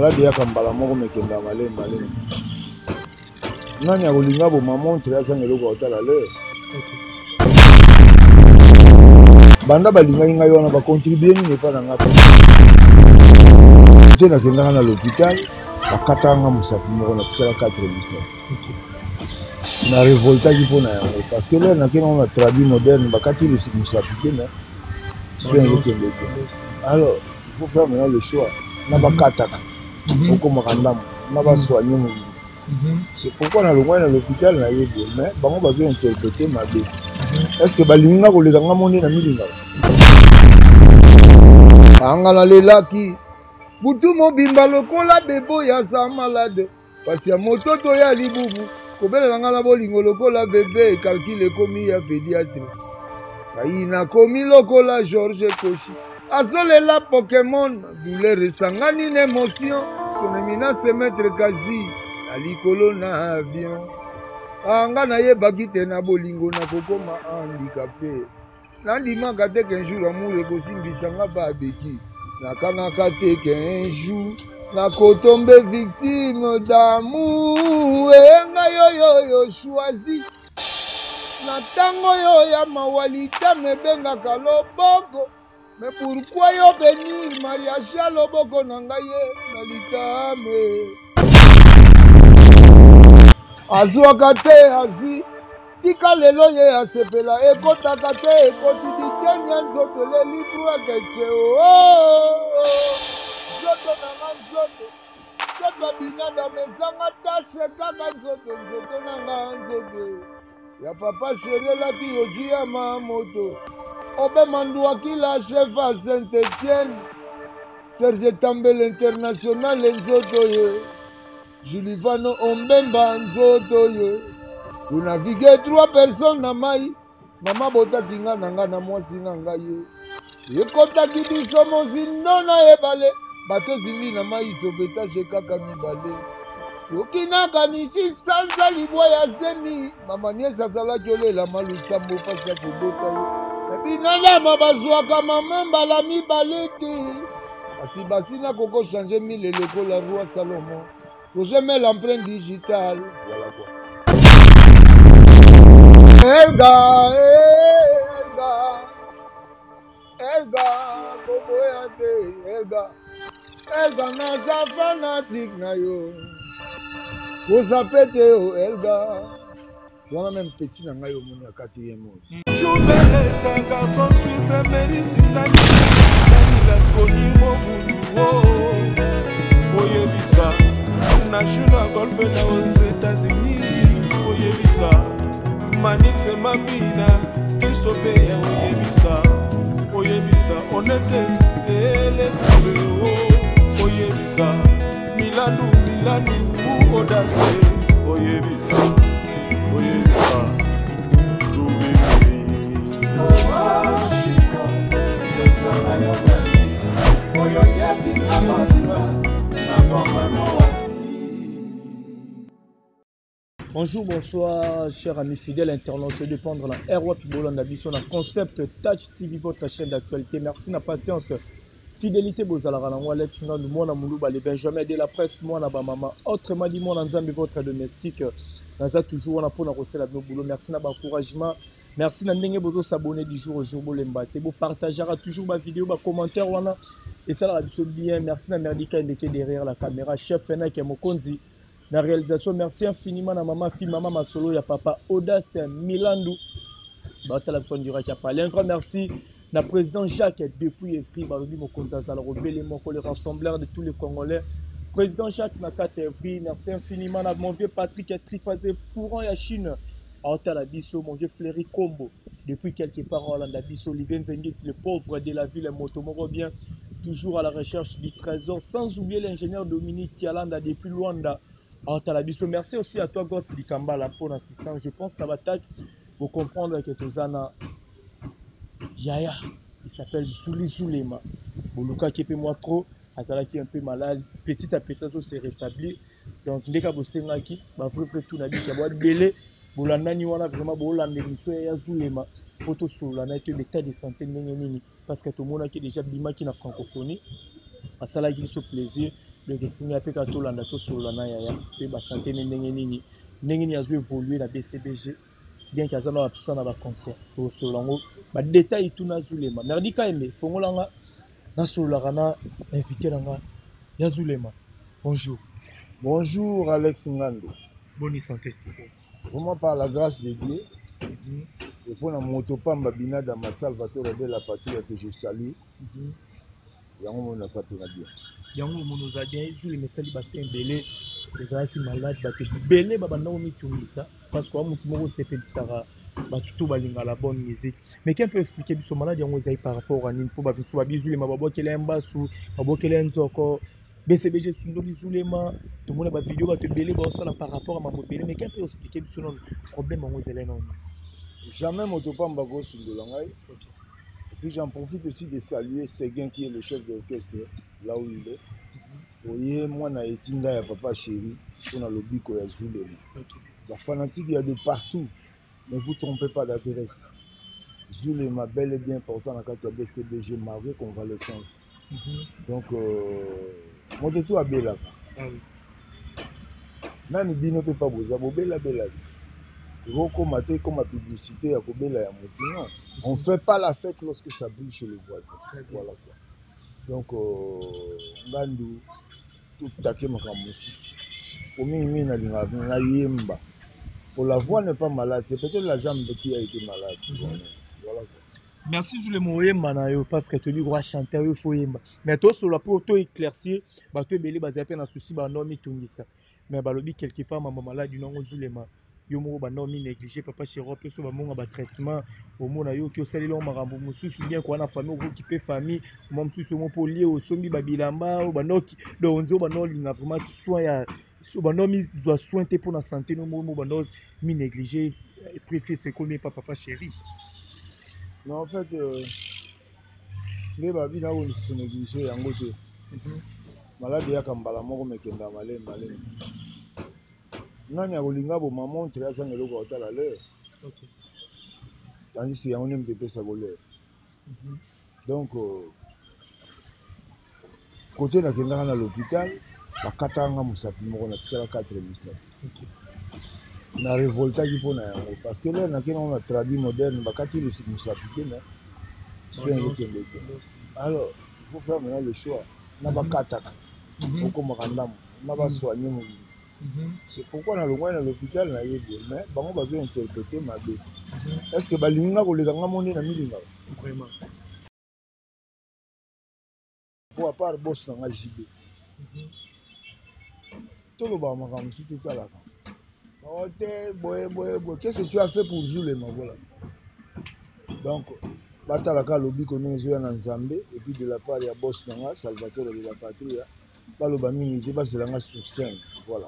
malade ya kambala moko mekenda malemba lema nani akolinga boma montre asanga eloko otala le banda balingaki ngai wana bakontribue nini epa na nga pe te nakendaka na l'hôpital bakataka nga mosapi moko natikala 4 mosapi na révoltaki mpo na yango parce que lere nakendango na tradi moderne bakati mosapi te na soin ezokende te alors il faut faire maintenant le choix na bakataka okomaka ndambo na basoigne molingi c'est pourquoi na longwai na l'hôpital nayebi mais bango bazointerprete mabe est-ce que balingi nga koleka nga mo nde na milingaka anga nalelaki butu mobimba lokola bebo ya sa malade pasi ya mototo ya libubu kobelela nga na bolingo lokola bebe kalkile ekomi ya pédiatre kai nakomi lokola George Koshi azolela Pokémon douleur esangani na émotion sonemina se mettre kasi na likolo na avion anga nayebaki te na bolingo nakokoma handicapé nandimaka te qu'un jour amour ekosimbisanga babeki nakanaka te qu'un jour nakotombe victime d'amour engai oyo choisi na ntango oyo ya mawalite mebengaka loboko mais pourquoi yo benir mariage ya loboko na ngai ye na litame azwaka te azwi tika lelo ye asepela ekotaka te ekoti bitenya nzoto lelibwaka ce nzoto nanga nzoto binada mezanga tashe kaka nzoto nanga nzoto ya papa sheri elaki yoji ya mamoto obemandwaki la chef a Saint-Étienne Serge Tambele international nzoto ye Julivano Ombemba nzoto ye unavigue 3 personnes na mai mama botaki nga na nga na mwasi na ngai ye ekotaki biso mozindo na ebale bato ezindi na mai sobetage kaka mibale soki nakanisi sanza libwa ya zemi mama niesi azalaki olela malusambo mpasi ya kobota ye ebinalama bazwaka mama mbala mibale te kasi basina koko change mile lokola roi Salomon ojeme l'empreinte digitale voilà quoi Elga, Bobo Yate, Elga naza fanatique na yo. Koza pete yo, Elga. Wana même petit na ngayo moni akati ye mo. Joubele sa garçon suisse médecine Lasconi Mobutu. Oyebisa, national golf aux États-Unis. Oyebisa. Manix et Mabina, Christophe Oyebisa, on était les Oyebisa, Milano, Audace, Oyebisa, Bonjour, bonsoir, chers amis fidèles internautes de prendre la Airwap Bolanda Bisson, la concept Touch TV, votre chaîne d'actualité. Merci de la patience, fidélité, Bozalaranwa, Alex Nandou, Mona Moulouba, les Benjamin de la presse, Mona Bamama, autrement dit, Mona Nzambi, votre domestique. Naza toujours, on a pour nous la boulot. Merci de l'encouragement. Merci de vous s'abonner du jour au jour. Vous partagera toujours ma vidéo, ma commentaire. Et ça, la bien. Merci de Merdika qui est derrière la caméra. Chef Fena qui est Mokonzi. La réalisation, merci infiniment à maman, fille, maman, ma solo, ya papa, Audace, Milandou. Un grand merci à président Jacques depuis Evry, Barobi Mokonzaza, le rassembleur de tous les Congolais. Président Jacques Nakati Evry, merci infiniment à mon vieux Patrick Trifazé, courant à Chine. Bisso, mon vieux Fleury Combo, depuis quelque part en Hollande, Bisso, Olivier Nzengit, le pauvre de la ville, Motomoro bien, toujours à la recherche du trésor, sans oublier l'ingénieur Dominique Kialanda depuis Luanda. Merci aussi à toi, Gosse Dikambala, pour l'assistance. Je pense qu'à l'attaque, vous comprendre que Tozana Yaya, il s'appelle Zouli Zoulema. Boluka qui est moi trop, Azala qui est un peu malade, petit à petit, ça s'est rétabli. Donc, dès que vous avez dit, vrai tout n'a dit qu'il y a des délais. Bolandani wana vraiment bolanda l'émission ya Zoulema. Poto Solana est l'état de santé parce que tout le monde qui est déjà bima qui na francophonie. À ça là, il se plaisir. donc etingi mpe kaka tolanda tosolola na yaya mpe basante ne ndenge nini azoévolue na BCBG bien ke aza na bapesa na baconcert tosolola yango badetail tuna Zulema merdi Kaembe fongolanga nasololaka na invité na nga ya Zulema. Bonjour. Bonjour Alex Ngando. Bonne santé siko. Vraiment par la grâce de Dieu. Mhm. Et pour la motopamba binada ma Salvatore de la patrie que je salue. Yango mona sapena bien. Yango mona za bien Zulema sali bato mbele ezalaki malade bato ebele babanda komitungisa parce que mutu moko osepelisaka bato to balinga la bonne musique mais qu'un peut expliquer biso malade yango ezali par rapport à nini mpo babiso babizulema babokela mbasu babokela nzoko BCBG sundoki Zulema tomona bavideo bato ebele baosala par rapport à mambo ebele mais qu'un peut expliquer biso non problème yango ezali nano nini. Jamais motopamba go sundola ngai. Okay. Et puis j'en profite aussi de saluer Séguin qui est le chef d'orchestre là où il est. Voyez moi na etinda ya papa chéri pour le biko ya Zulema. Okay. Les fanatiques il y a de partout. Ne vous trompez pas d'adresse. Zulema bel et bien important dans la BCBG malgré convalescence. Donc moi de tout à Bela. Ah oui. Même bino peut pas boza bobela bela. Roko maté comme la publicité à Kobela ya non. On fait pas la fête lorsque ça brûle chez le voisin. Voilà quoi. Donc ngandu tout taqué makambo. Pour mimi na linga na yemba. Pour la voix n'est pas malade, c'est peut-être la jambe qui a été malade. Voilà quoi. Merci Zulema oyemba na yo parce que toyebi koka chanteur yo fo yemba mais tosolola mpo to éclaircir bato ebele bazali mpe na susi bando mitungisa mais balobi quelque part mama maladi nango Zulema yo moko bando minéglige papa chéro mpe so bamonga batraitement omona yo oki osaleli yango makambo mosusu bien koa na famille okoki mpe famille mwa mosusu omo mpo lie osombi babilamba bandoki donc onzio bando olinga vraiment soin ya bando mizwa soin te mpo na santé no moko mo bando minéglige préfete ekomi epa papa chéri. Mais en fait, les babis là où se négligé en côté. Malade ya kambala moko mekenda malem malem. Nani akolinga bo maman tira sang eloko otala l'heure. OK. Tandis que on aime pépé sa l'heure. Donc côté na kenda na l'hôpital, bakatanga musapi moko na tikala 4 musapi. OK. Na révolta qui pona yango parce que là na kena on a traduit moderne bakati le musapi te mais soin ekende bien. Alors, il faut faire maintenant le choix. Na bakataka. Oko makandamu, na ba soigner mobili. C'est pourquoi na longwa na l'hôpital na yebo mais bango bazo interpréter mabe. Est-ce que balinga koleka nga monde na milinga? Vraiment. Pour à part boss na JB. Tout le bas makambo si tout à la fin. Boye, qu'est-ce que tu as fait pour Zulema voilà. Donc batalaka lobi koné ezoya na Nzambe et puis de la part ya boss na Salvatore de la patrie baloba mingi te baselanga sur scène voilà.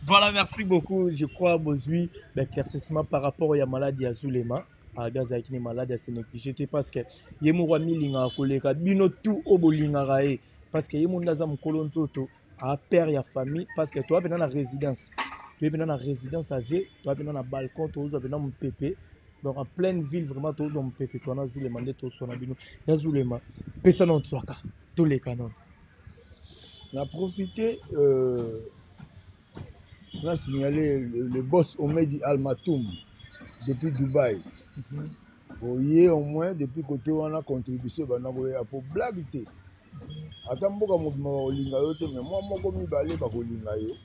Voilà, merci beaucoup. Je crois bozui l'éclaircissement par rapport à la maladie à Zulema. Agaza qui est malade à se négliger parce que yemura milinga koleka bino tout obolinga rae parce que yemundaza za mukolo nzoto a père ya famille parce que toi bena na résidence. Tu es bena na résidence à vie, toi bena na balcon, tu es bena mon pépé. Donc en pleine ville vraiment tu es mon pépé toi na Zulema ndeto so na bino. Ya Zulema pesa non tswaka tous les canons. On a profité on a signalé le boss Omedi Al-Matoum depuis Dubaï. Voyez au moins depuis côté on a contribution pour blague te. Ata mboka mobima bakolinga yo te mais moi moko mibale bakolinga yo.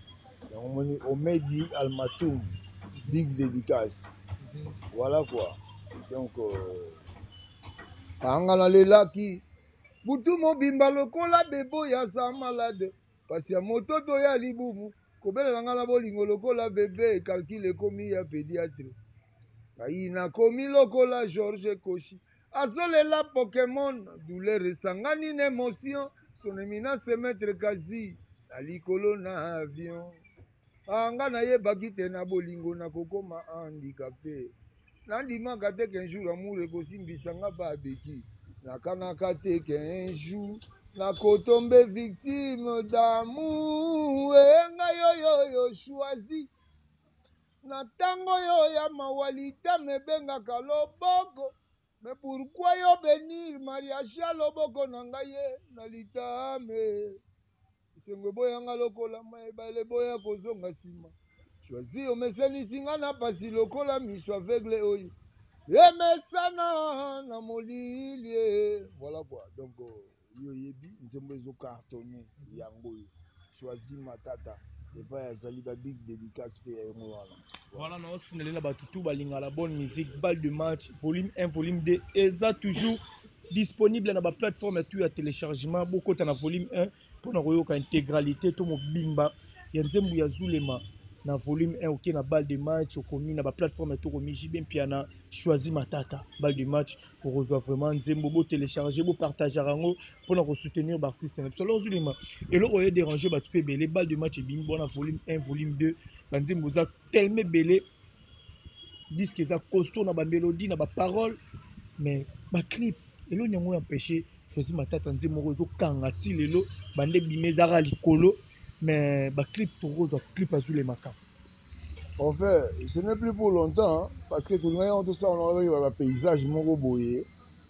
Omoni Omedi Al-Matoum big dédicace. Voilà quoi. Donc angana lelaki butu mobimba lokola bebo ya sa malade pasi ya mototo ya libumu kobelela nga na bolingo lokola bebe ekalkile ekomi ya pédiatre kai nakomi lokola George Koshi azolela Pokémon douleur esangani na émotion son éminence maître Kazi na likolo na avion anga nayebaki te na bolingo nakokoma handicapé nandimaka te qu'un jour amour ekosimbisanga babeki nakanaka te qu'un jour nakotombe victime d'amour engai oyo choisi na ntango oyo ya mawalita mebengaka loboko me pourkui yo benir mariage ya loboko na ngai ye na litame Isengwe boyanga lokola maebale boya kozonga nsima. Choisi omesanisi nga na pasi lokola miso aveugle oyo. Emesana na molili. Voilà quoi. Donc, yo yebi, nzembo ezo cartonné yango yo. Choisi matata. Et pas yazali ba big dédicace pe ya yango wana. Voilà, nous sommes là, tout la bonne musique, balle de match, volume 1, volume 2, et ça toujours disponible dans la plateforme tout à téléchargement. Beaucoup dans volume 1 pour nous intégralité, tout mon bimba. Il y a un ya Zulema na volume 1, ok, na balle de match, au commis na plateforme tout comme JB Piana, choisi matata, balle de match, pour rejoindre vraiment Nzembo, beau télécharger, beau partager rango, pour nous soutenir l'artiste. Alors Zulema, et là, on est dérangé, les balles de match, et bimbo, na volume 1, volume 2. Banzembo za tellement belé disque eza costaud na ba mélodie na ba parole mais ba clip elo nyango empêché choisi matata nzembo moko ezo kanga ti lelo bande bimezaka likolo mais ba clip tokozwa clip azule maka. En fait, ce n'est plus pour longtemps, hein, parce que tout le monde tout ça, on a un paysage moko boye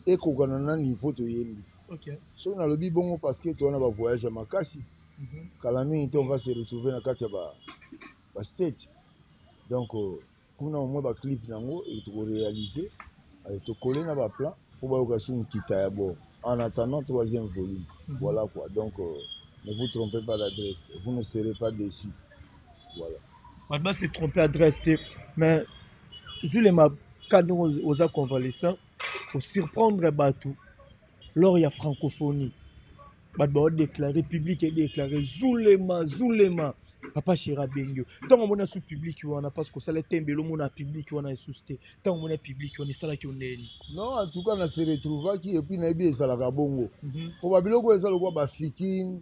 et qu'on a un niveau de yembi. Ok. Si on a le bibongo parce que tu as un voyage à Makassi, Kalami, on va se retrouver dans le state. Donc, on a au moins un clip nango et tu réaliser, tu coller dans le plan pour voir un kita bon. En attendant troisième volume. Voilà quoi. Donc, ne vous trompez pas d'adresse, vous ne serez pas déçus. Voilà. Maintenant, c'est trompé adresse, mais Zulema, quand nous aux convalescents, pour surprendre Batou, lors il y a francophonie. Bato déclaré public et déclaré Zulema papa Chira Bengio tant on a sous public on a parce que ça les tembelo mon public on a susté tant on a public on est ça là qui on est non en tout cas on se retrouva qui et puis na ebi ezalaka bongo pour ba biloko eza lokwa ba fikin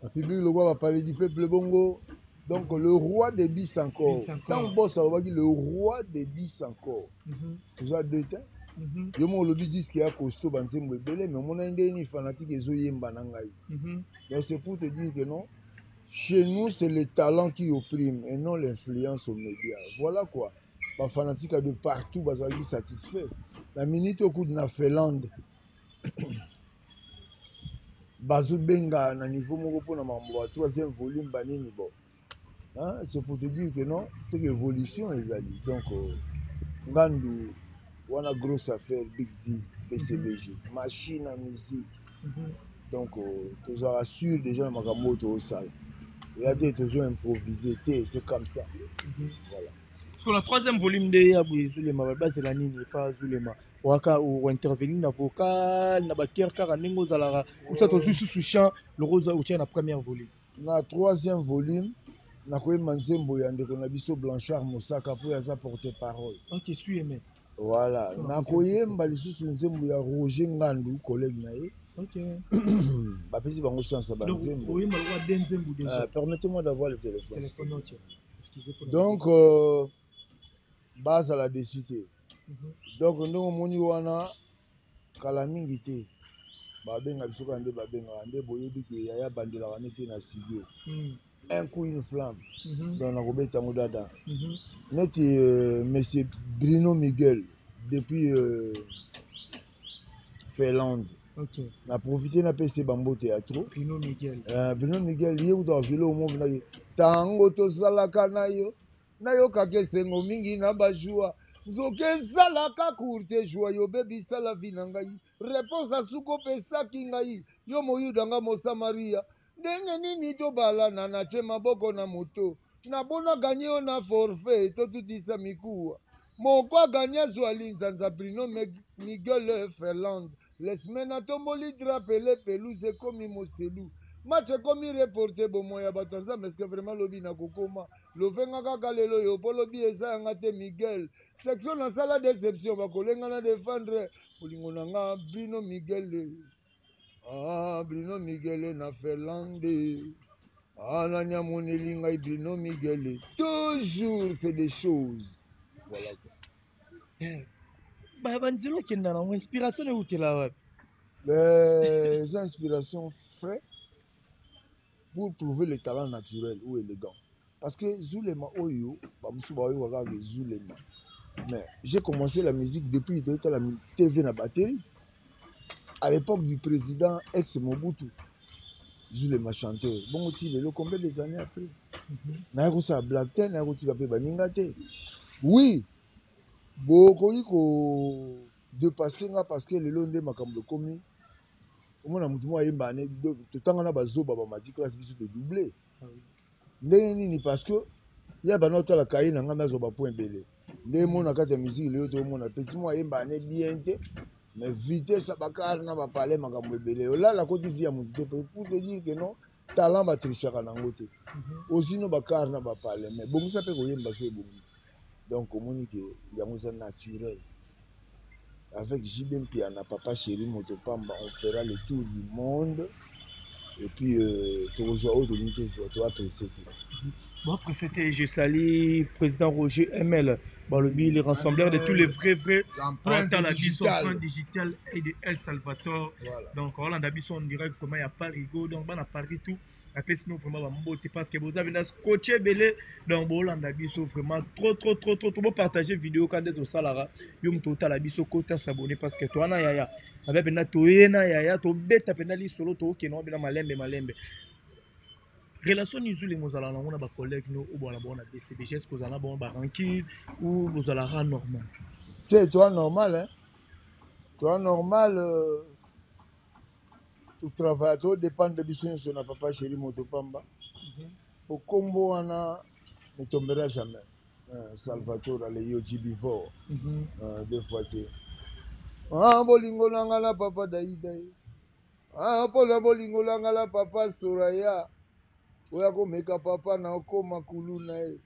ba public lokwa ba parler du peuple bongo donc le roi des bis encore tant boss alobaki le roi des bis encore toza deux temps yo mo olobi disque ya costaud banzembo ebele mais omona ndenge ni fanatique ezoyemba na ngai donc c'est pour te dire que non. Chez nous, c'est le talent qui opprime et non l'influence aux médias. Voilà quoi. Les fanatiques de partout, ils sont satisfaits. La minute au coup de la Finlande, Bazou Benga, na niveau moko na mambo, troisième volume, banini bon. Hein? C'est pour te dire que non, c'est l'évolution, les amis. Donc, Ngandou, on a grosse affaire, Big Z, PCBG, machine à musique. Donc, tu rassures déjà dans ma moto au salle. Et à dire toujours improvisé, c'est comme ça. Voilà. Parce que le troisième volume de Abou Zulema, base la nini pas Zulema. Waka ou intervenir na vocal, na baker car nengo zalara. Ou ça tous sous chant le rose ou tient la première volume. Na troisième volume, na koyemba nzembo ya ndeko na biso Blanchard Mosaka po aza porte parole. Ok, suis aimé. Voilà, na koyemba lisusu nzembo ya Roger Ngandu, collègue na ye. Ok. Bapesi bango chance ba nzembo. Permettez-moi d'avoir le téléphone. Excusez pour donc base à la décité. Donc ndongo moni wana kala mingi te. Babenga biso ka nde babenga nde boyebi ke yaya bandelaka neti na studio. Un coup une flamme. Donc na kobeta ngo dada. Neti monsieur Bruno Miguel depuis Finlande. Ok. Na profité na PC Bambo Théâtre. Bruno Miguel. Bruno Miguel ye uta vile au monde na tango tozalaka na yo. Na yo kakesengo mingi na bajua. Nzoke ezalaka courte joie yo bebisa vie na ngai. Réponse asuko pesaki ngai. Yo moyuda nga Mosamaria. Ndenge nini tobalana na che maboko na moto. Nabona ganye yo na forfait totutisa mikuwa. Moko aganye azwali nzanza Bruno Miguel Finlande. Lesmena tomboli drapele pelouse ekomi moselu. Match ekomi reporte bomo ya bato nzambe eske vraiment lobi na kokoma. Lovenga kaka lelo yo po lobi eza yanga te Miguel. Section na sala déception bakolenga na défendre bolingo na nga Bruno Miguel. Ah Bruno Miguel na Finlande. Ah nani amoneli ngai Bruno Miguel. Toujours c'est des choses. Voilà quoi. Banzilo kenda na inspiration eutela wapi? Les inspirations frais pour prouver le talent naturel ou élégant. Parce que Zulema Oyo, Zulema. Mais j'ai commencé la musique depuis la TV na batterie. À l'époque du président ex-Mobutu. Zule ma chanteur. Bon, il est combien des années après? Na yako sa black ten, na yako tika pe baninga te. Oui, bokoki ko de passer nga parce que lelo nde makambo komi. Omona mutu mo ayemba ne totanga na bazoba ba maji classe biso de doubler. Ndenge nini parce que ya bana otala kaye na nga nazo ba point belé. Ndenge mona kati ya musique lelo to mona petit mo ayemba ne bien te. Mais vitesse bakar na ba parler makambo belé. Olala koti via mutu te pour te dire que non talent ba trichaka nango te. Osino bakar na ba parler mais bongisa pe koyemba so ebongi. Donc omoni que yango c'est naturel. Avec JB Piana, Papa Chéri Motopamba, on fera le tour du monde. Et puis, tu rejoins autre niveau, tu vas apprécier. Bon, après, c'était, je salue président Roger ML, les rassembleurs de tous les vrais L'empreinte digitale et de El Salvador. Voilà. Donc, on a on dirait comment il n'y a pas rigo, donc on a Paris tout. Après, sinon, vraiment, parce que vous avez scotché belé, donc on a vraiment trop partager vidéo quand vous êtes au Salara. Vous total abisso côté s'abonner parce que toi, ya avec na toyena ya to beta penali solo to keno bina malembe. Relation nizuli mozala nango na ba collègue no ou bona bona BCBG est-ce que vous allez bon ba rancune ou vous allez rendre normal. Tu toi normal hein. Toi normal tout travail tout dépend de biso sur na Papa Chéri Motopamba. Au combo wana ne tombera jamais. Salvatore le Yoji Bivor. Deux fois tu. Ah bolingo nanga la Papa Daïda. Ah pona bolingo nanga la Papa Soraya. Oya komeka papa na okoma kulu na ye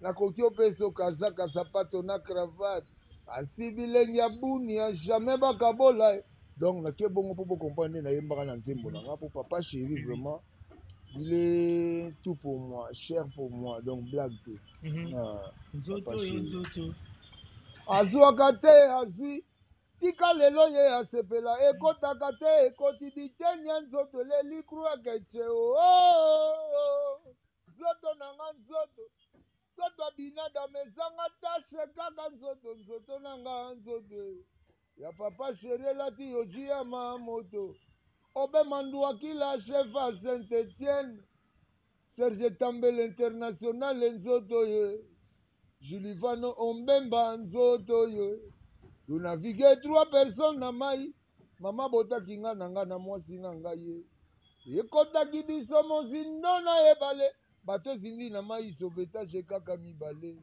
nakoki opesa okazaka sapato na cravate asibi lenge ya buni ya jamais bakabola ye donc nake bongo mpo bocomprendre nde nayembaka na nzembo na nga mpo papa chéri vraiment il est tout pour moi cher pour moi donc blague te azwaka te azwi tika lelo ye asepela ekotaka te ekoti biteni ya nzoto lelikrwaka ceo nzoto na nga nzoto binadamu ezanga tashe kaka nzoto na nga nzoto ya papa sheri elati yoji ya mamoto obema nduakila chef a saint etienne serge tambele international nzoto ye julivano ombemba nzoto ye tonavigue 3 personnes na mai mama botaki nga na nga na mwasi na ngai ye ekotaki biso mozindo na ebale bato ezindi na mai sovetage kaka mibale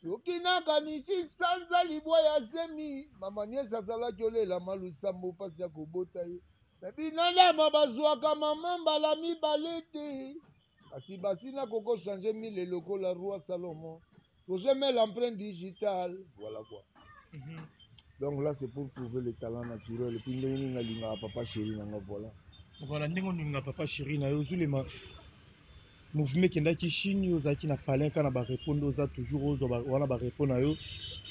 soki nakanisi sanza libwa ya zemi mama niesi azalaki olela malusambo mpasi ya kobota ye me binadama bazwaka mama mbala mibale te kasi basina koko change mile lokola roi salomon tojeme l'empreinte digitale voilà quoi. Donc là, c'est pour trouver le talent naturel. Et puis, il y a papa chéri, voilà. Voilà, nous avons papa chéri, nous avons mouvement qui est Chine, nous avons parlé quand on a répondu aux autres, toujours on a répondu.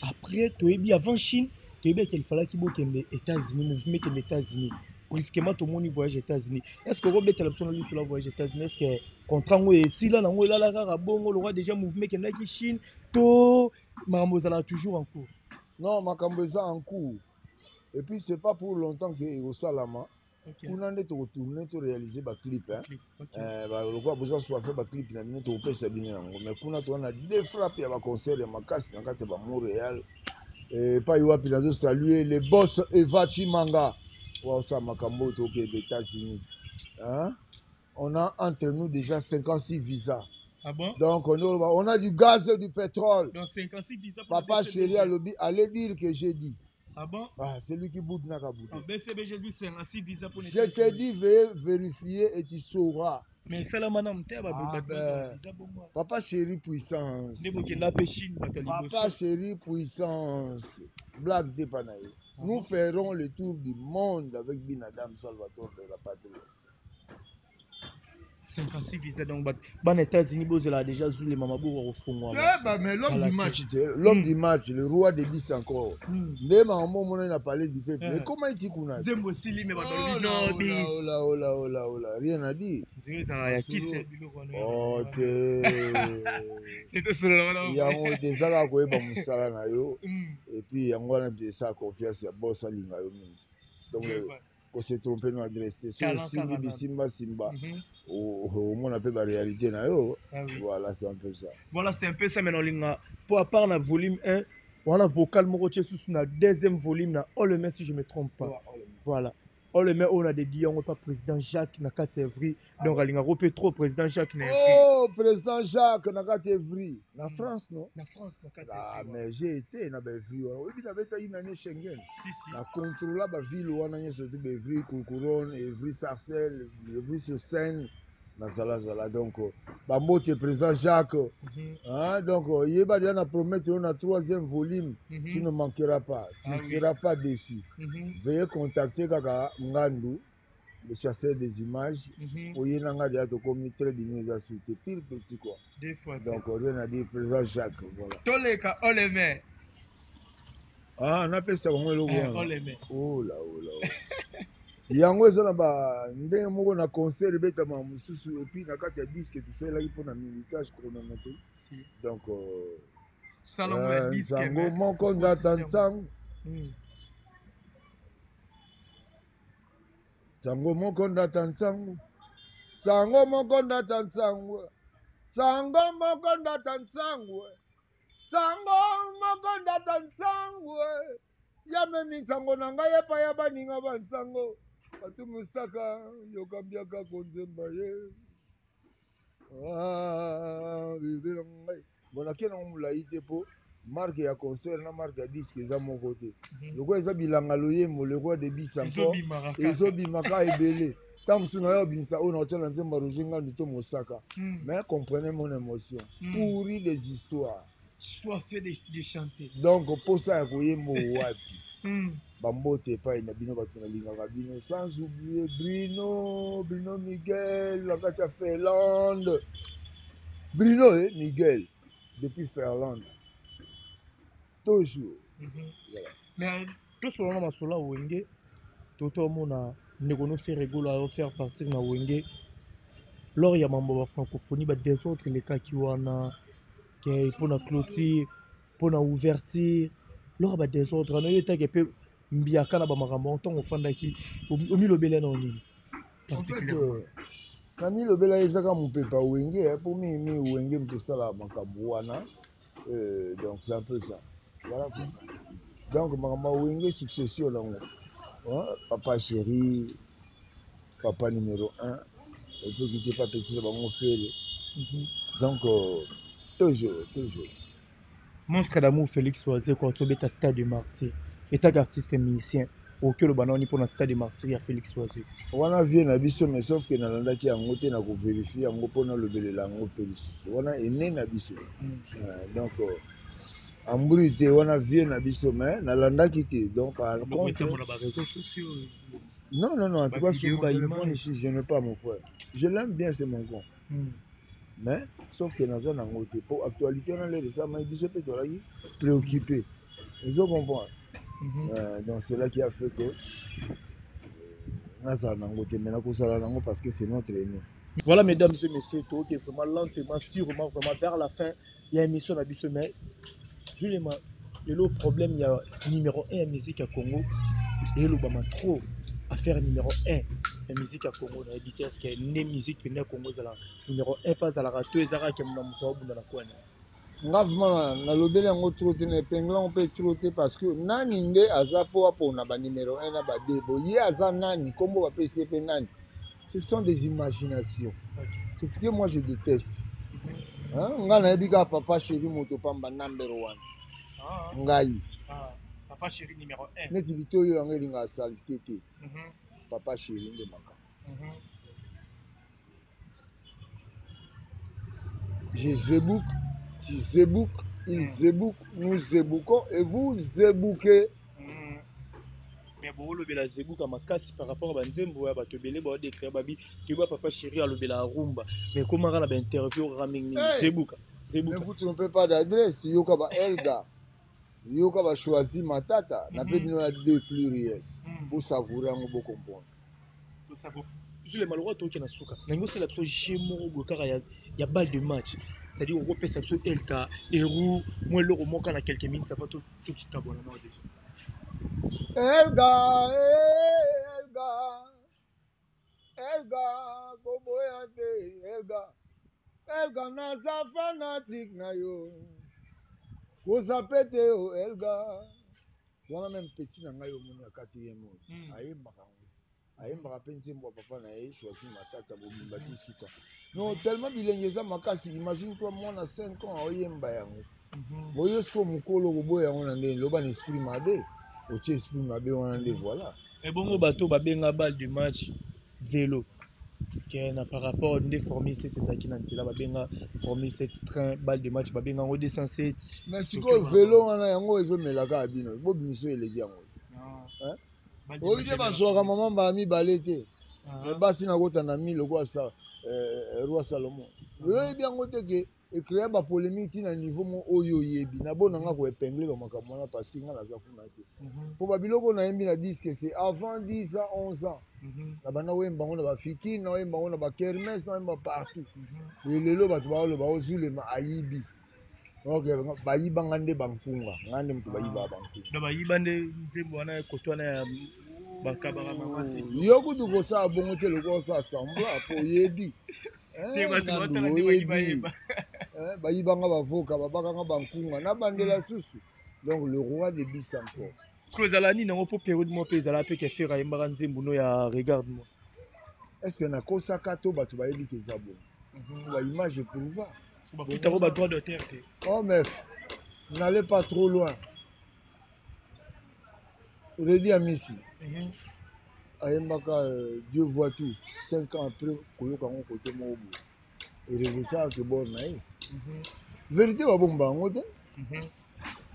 Après, tu es bien avant Chine, tu es bien qu'il fallait qu'il y ait les États-Unis, mouvement qui est les États-Unis. Brusquement, tout le monde voyage aux États-Unis. Est-ce que vous avez la personne sur la voyage aux États-Unis? Est-ce que contrat est si là, bon, le roi déjà mouvement qui est Chine, tout, Maramozala toujours en cours. Non, Makamboza en cours. Et puis, c'est pas pour longtemps que au Salama. Kuna nde tourner to réaliser ba clip hein. Ba lokwa besoin soit faire ba clip na minute au pesa bino yango. Mais kuna to na deux frappes ya ba concert ya makasi na kati ba Montréal. Et pas yoapi na saluer les boss Eva Chimanga. Wa ça Makambo to ke États-Unis. Hein? On a entre nous déjà 56 visas. Ah bon? Donc on a du gaz et du pétrole. Donc 56 visas pour Papa chéri allez dire que j'ai dit. Ah bon? Ah, c'est lui qui boude n'a qu'à bouder. BCBG dit 56 visas pour les Je te dis, vérifier et tu sauras. Mais c'est la madame Papa chéri puissance. Papa chéri puissance. Black Zepanaï. Nous ferons le tour du monde avec Binadam Salvatore de la patrie. 56 visas donc les États-Unis bozela déjà zou les mamabou au fond moi. Mais l'homme du match, l'homme du match, le roi des bis encore. Ndema au moment on a parlé du peuple. Mais comment il kuna? Zembo sili mais rien à dire. Oh te. Yango déjà la koyeba musala na yo. Et puis yango na bisa confiance ya boss alinga yo mingi. Donc qu'on s'est trompé dans l'adresse. So Simbi Bisimba Simba. Au moins on appelle la réalité na yo. Voilà, c'est un peu ça. Voilà, c'est un peu ça maintenant. Pour à part la volume 1, voilà vocal moroche sous na deuxième volume na Oleme si je me trompe pas. Voilà. Oleme on a des dions on pas président Jacques na 4 février. Donc alinga repé trop président Jacques na Oh, président Jacques na 4 février. Na France non? Na France na 4 février. Ah mais j'ai été na Bevry. Oui, il avait une année Schengen. Si. Na contrôle la ville wana nyonso de Bevry, Couronne, Evry Sarcelles, Evry sur Seine. Na zala donc Bambote président Jacques. Donc il va déjà promettre un troisième volume. Tu ne manqueras pas. Tu ne seras pas déçu. Veuillez contacter Kaka Ngandou, le chasseur des images. Oye nanga déjà to commis très d'innovation. T'es pile petit quoi. Des fois. Donc rien à dire président Jacques. Voilà. Toleka Oleme. Ah, on appelle ça comment le voir. Oleme. Oh là. Yango eza na ba ndenge moko na concert betama mosusu et puis na kati ya disque tosalelaki mpona minitage chronométrie. Donc nzango moko nzata nsango sango moko ndata nsango sango moko ndata nsango sango moko ndata nsango sango moko ndata nsango yamemi nsango na ngai epai ya baninga bansango batu mosaka yokambiaka konzemba ye bibela ngai bonake nango molai te mpo marke ya concert na marke ya diske eza moko te lokola eza bilanga loyembo lekwa de bisa encore ezobimaka ebele ntango mosusu na yo obimisa oyo na otya na nzembo roger ngandu to mosaka mais comprenez mon émotion pourri des histoires soifé de chanter donc posa ya koyemba wapi bambote epai na bino bato nalingaka bino sans oublier Bruno Miguel na kati ya Finlande Bruno Miguel depuis Finlande toujours mais tosolana masolo ya wenge totomona ndeko no faire egolo aofaire partir na wenge lors ya mambo ba francophonie ba desordre lekaki wana ke mpona clôture mpona ouverture lors ba desordre wana yo etaki mpe mbiaka na bamakambo ntango ofandaki omilobele na onini particulièrement nami lobela ezaka mopepa wenge mpo mimi wenge moto esala makambo wana donc c'est un peu ça voilà quoi. Donc makambo wenge succession nango papa chéri papa numéro 1 epoki te pa petite bango fere donc toujours monstre d'amour Félix Oise kwa tobeta stade de martyr etaka artiste musicien okelo bana oni mpona stade de martyr ya Félix Oise wana vie na biso mais sauf que nalandaki yango te na koverifie yango mpona lobelela yango mpe lisusu wana ene na biso donc ambuli te wana vie na biso mais nalandaki te donc par contre non en tout cas sur mon téléphone ici je n'ai pas mon frère je l'aime bien c'est mon con mais sauf que naza nango te po actualité wana lere esama biso mpe tozalaki préoccupé ozo comprendre donc c'est là qui a fait que nazala nango te mais nakosala nango parce que c'est notre aîné. Voilà, mesdames et messieurs, tout est vraiment lentement, sûrement, vraiment vers la fin. Il y a une émission à Bissau, mais Jules, le problème, il y a numéro 1 musique à Congo et le Bama trop à faire numéro 1 la musique à Congo. On a évité à ce qu'il y ait une musique qui est Congo, numéro 1 pas à la radio, et Zara qui est mon amour dans la coin. Ngavement na lobeli yango trop te na epengla on peut trop te parce que nani nde aza po na ba numéro 1 na ba 2 boye aza nani kombo ba pesi pe nani. Ce sont des imaginations. C'est ce que moi je déteste. Nga na yebi ka papa chéri moto pamba number 1. Ngai. Papa chéri numéro 1. Neti lito yo yango elinga salité te. Papa chéri nde maka. Je zebouk, tu zebouk, il zebouk, nous zeboukons et vous zebouquez. Mais bon, le bela zebouka makasi par rapport à banzembo ya bato belé ba décrire babi tu vois papa chéri à le bela rumba mais comment on a interview raming zebouka ne vous trompez pas d'adresse yoka ba Elga yoka ba choisi matata na pe bino ya deux pluriel pour savourer ngo bo comprendre pour savourer je le malheureux to ki na suka na ngo c'est la so jemo go kara ya balle de match c'est-à-dire on repère ça sur Elka Eru moi le remonka na quelques minutes ça va tout petit abonnement déjà Elga Elga, Boboyante, Elga naza fanatique na yo. Kozapete o Elga. Wana même petit na ngai omoni ya 4e monde. Ayembaka ngo. Ayembaka pe nzembo papa na ye choisi matata bobimba ti suka. Non, tellement bilenge eza makasi. Imagine toi mwana 5 ans oyemba yango. Boyo sko mukolo boboya yango na ndenge loba na esprit mabe. Otie esprit mabe wana nde voilà. Et bon bateau babenga balle de match vélo. Na par rapport nde formule 7 ezalaki na nzela babenga formule 7 train balle de match babenga ngo 207. Mais sikoyo vélo wana yango ezomelaka abino bobimiso eleki yango. Oye bazwaka mama mbala mibale te. Mais basi nakota na 1000 lokola sa roi Salomon. Oyebi yango te ke ecréa ba polémique ti na niveau mo oyo oyebi na bona nga ko épingler ba makambo wana parce que nga naza kuna te. Po ba biloko na yembi na disque c'est avant 10 ans 11 ans. Na bana oyemba ngo na ba fiki na oyemba ngo na ba kermesse na oyemba partout. Et lelo bato baoloba ozulema ayibi. Ok, bayibanga nde bankunga ngande mutu bayiba bankunga. Do bayiba nde nzembo wana kotwana ya bakabaka mama te. Yo kutu kosala bongo te loko osala sembla po oyebi. Ngandu oyebi. Bayibanga bavoka babakanga bankunga na bandela susu. Donc le roi de bis encore. Est-ce que ezala nini nango po période mo pe ezala pe ke faire ayembaka nzembo no ya regarde moi. Est-ce que nakosaka to bato bayebi ke eza bongo. Ba image prouva. Bafutako ba droit d'auteur te. Oh meuf, n'allez pas trop loin. Redi Amisi. Ayembaka Dieu voit tout. 5 ans après koyoka ngo côté mo bo. Et revisa ke bon na ye. Vérité ba bomba ngo te.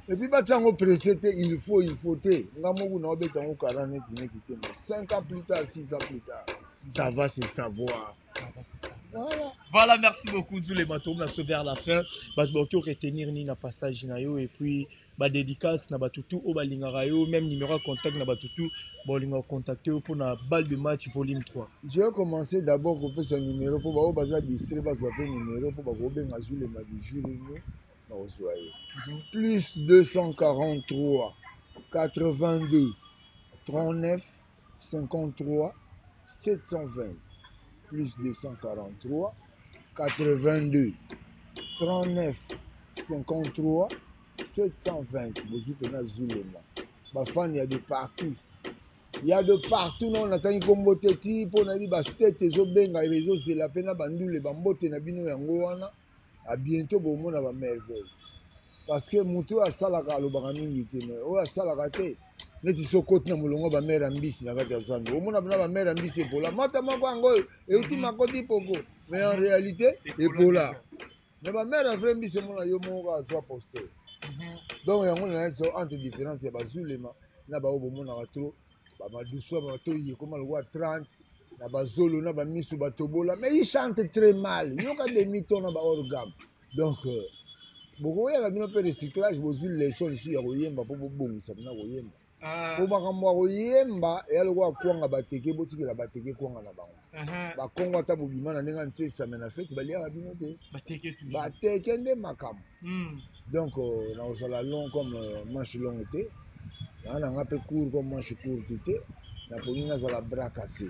Et puis batyango pressé te il faut te. Nga moku na obeta ngo 40 net te. 5 ans plus tard, 6 ans plus tard. Ça va se savoir. Voilà, merci beaucoup Zule Bato, on vers la fin. Batboko retenir ni na passage na yo et puis ba dédicace na batutu au balingara yo, même numéro de contact na batutu, bolinga contacter pour na balle de match volume 3. Je vais commencer d'abord pour faire son numéro pour ba baza distrait ba faire numéro pour ba ko benga Zule ma di jour ni ba ozoye. Plus 243 82 39 53 720 plus 243 82 39 53 720 Bozu pena Zulema. Bafani ya de partout. Il y a de partout non natangi kombo teti po na bi ba state ezobenga ezozela pena bandule bambote na bino yango wana. A bientôt bomona ba merveille. Parce que mutu asalaka alobaka mingi te mais oyo asalaka te neti sokoti na molongo ba mère mbisi na kati ya zando omona bana ba mère mbisi epola mata moko yango euti makoti poko mais en réalité epola mais ba mère vrai mbisi omona yo moko azwa poster donc yango na yeso entre différence ya bazulema na bao bomonaka trop ba maduso ba to yekoma lokwa 30 na bazolo na ba misu batobola mais il chante très mal yoka demi-ton na ba organe donc bokoyala bino mpe recyclage bozwi leson lisu ya koyemba mpo bobongisa mpona koyemba po makambo ya koyemba eya lokola kwanga bateke botikela bateke kwanga na bango bakongo ata bobima na ndenge nti esame na fete baliaka bino te bateke nde makambo donc nakozala long comme manche longue te naa nanga mpe court comme manche courte te naponi nazala bras cassé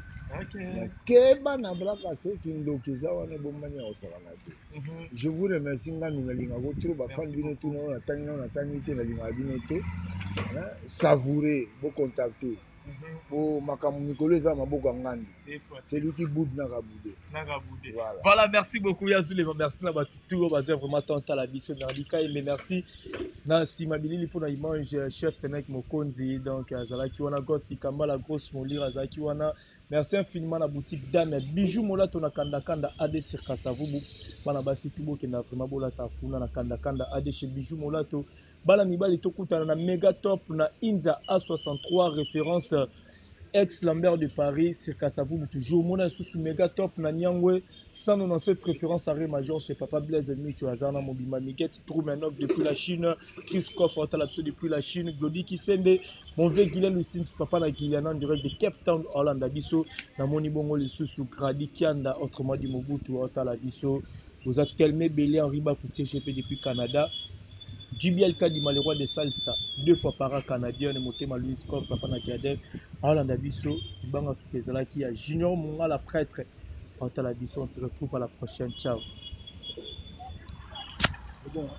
mais keba na bras cassé kindoki eza wana ebombani ya kosakana te. Je vous remercie ngandu nalingaka trop bafani bino tuna oyo natangi nao natangi te nalingaka bino to savourer bocontacter po makambo mikolo eza maboko ya ngandu c'est lui qui boude naka boude. Voilà, merci beaucoup Yazulema, merci na batutu bazo vraiment tant la biso nalika mais merci na sima bilili pour na image chef Fenech Mokonzi donc azalaki wana gosse Likamba la grosse molire azalaki wana. Merci infiniment na boutique Dame Bijou Molato na kanda kanda AD sur Kasavubu bana basi tubo ke na vraiment bolata kuna na kanda kanda AD chez Bijou Molato bala mibali tokutana na méga top na Inza A63 référence ex Lambert de Paris sur Kasavubu toujours mona sous méga top na Nyangwe 197 référence à Ré Major chez Papa Blaise Micho Azana Mobimba Miguel Troumenov depuis la Chine Chris Koff Otalapso depuis la Chine Glody Kisende mon vieux Guylaine Lucine papa na Guylaine en direct de Cape Town Hollande Abisso na moni bongo le sous Grady Kianda autrement dit Mobutu Otalabiso vous êtes tellement belé en riba coûté chef depuis Canada JBL Kadima, le roi de salsa, 2 fois par an canadien, Motema Louis Scott, Papa Nadjadek, Aolanda Bisso, Ibanga Soupezala qui a Junior Mongala prêtre. On se retrouve à la prochaine. Ciao. Bon.